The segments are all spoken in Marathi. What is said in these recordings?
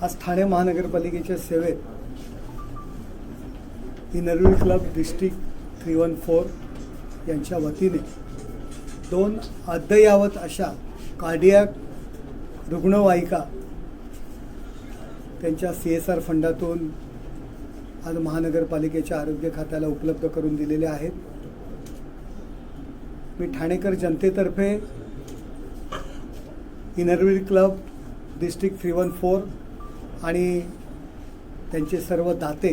आज ठाणे महानगरपालिकेच्या सेवेत इनरव्हील क्लब डिस्ट्रिक्ट 314 यांच्या वतीने 2 अद्ययावत अशा कार्डियाक रुग्णवाहिका त्यांच्या CSR फंडातून आज महानगरपालिकेच्या आरोग्य खात्याला उपलब्ध करून दिलेले आहेत। मी ठाणेकर जनतेतर्फे इनरव्हील क्लब डिस्ट्रिक्ट 314 आणि त्यांचे सर्व दाते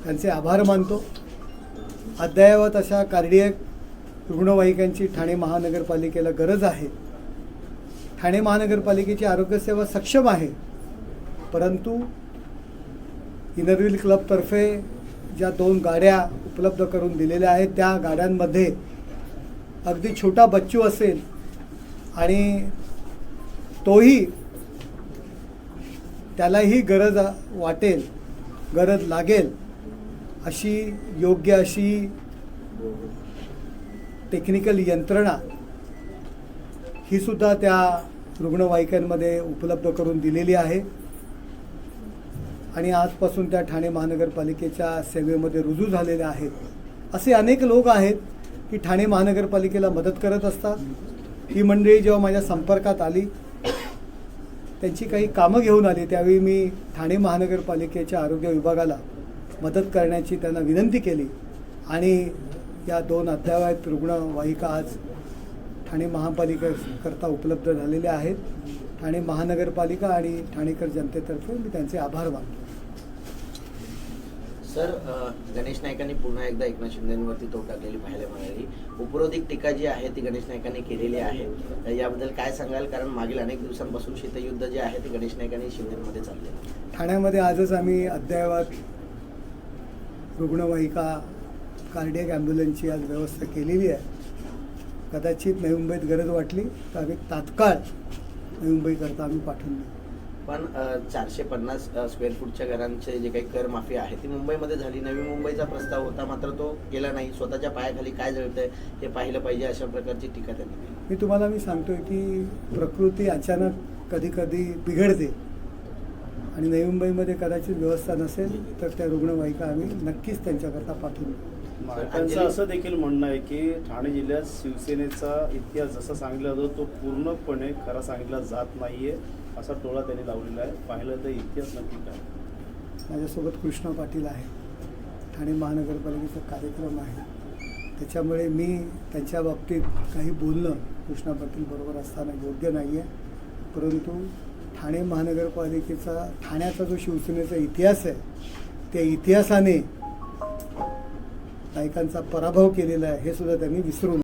त्यांचे आभार मानतो। अद्ययावत अशा कार्डियक रुग्णवाहिकांची ठाणे महानगरपालिकेला गरज आहे। ठाणे महानगरपालिकेची आरोग्यसेवा सक्षम आहे, परंतु इनरव्हील क्लबतर्फे ज्या 2 गाड्या उपलब्ध करून दिलेल्या आहेत त्या गाड्यांमध्ये अगदी छोटा बच्चू असेल आणि तोही त्यालाही गरज वाटेल, गरज लागेल अशी योग्य अशी टेक्निकल यंत्रणा ही सुद्धा त्या रुग्णवाहिकांमध्ये उपलब्ध करून दिलेली आहे आणि आजपासून त्या ठाणे महानगरपालिकेच्या सेवेमध्ये रुजू झालेल्या आहेत। असे अनेक लोक आहेत की ठाणे महानगरपालिकेला मदत करत असतात। ही मंडळी जेव्हा माझ्या संपर्कात आली, त्यांची काही कामं घेऊन आली, त्यावेळी मी ठाणे महानगरपालिकेच्या आरोग्य विभागाला मदत करण्याची त्यांना विनंती केली आणि या 2 अद्ययावत रुग्णवाहिका आज ठाणे महापालिकेकरता उपलब्ध झालेल्या आहेत। ठाणे महानगरपालिका आणि ठाणेकर जनतेतर्फे मी त्यांचे आभार मानतो। सर, गणेश नाईकांनी पुन्हा एकदा एकनाथ शिंदेंवरती तोड टाकलेली पाहायला मिळाली। उपरोधिक टीका जी आहे ती गणेश नाईकांनी केलेली आहे, याबद्दल काय सांगाल? कारण मागील अनेक दिवसांपासून शीतयुद्ध जे आहे ते गणेश नाईकांनी शिंदेमध्ये चालले। ठाण्यामध्ये आजच आम्ही अद्ययावत रुग्णवाहिका कार्डियक ॲम्ब्युलन्सची आज व्यवस्था केलेली आहे। कदाचित नवी मुंबईत गरज वाटली तर आम्ही तात्काळ नवी मुंबईकरता आम्ही पाठवून देऊ। पण 450 स्क्वेअर फूटच्या घरांचे जे काही कर माफी आहे ती मुंबईमध्ये झाली। नवी मुंबईचा प्रस्ताव होता, मात्र तो केला नाही। स्वतःच्या पायाखाली काय जळतंय हे पाहिलं पाहिजे, अशा प्रकारची टीका त्यांनी केली। मी सांगतोय की प्रकृती अचानक कधी कधी बिघडते आणि नवी मुंबईमध्ये कदाचित व्यवस्था नसेल तर त्या रुग्णवाहिका आम्ही नक्कीच त्यांच्याकरता पाठवून देऊ। त्यांचं असं देखील म्हणणं आहे की ठाणे जिल्ह्यात शिवसेनेचा इतिहास जसा सांगितला जातो तो पूर्णपणे खरा सांगितला जात नाहीये, असा टोळा त्यांनी लावलेला आहे। पाहिलं तर इतिहास नक्की काय? माझ्यासोबत कृष्णा पाटील आहे, ठाणे महानगरपालिकेचा कार्यक्रम आहे, त्याच्यामुळे मी त्यांच्या बाबतीत काही बोलणं कृष्णा पाटील बरोबर असताना योग्य नाही आहे। परंतु ठाणे महानगरपालिकेचा ठाण्याचा जो शिवसेनेचा इतिहास आहे त्या इतिहासाने नायकांचा पराभव केलेला आहे हे सुद्धा त्यांनी विसरू नये।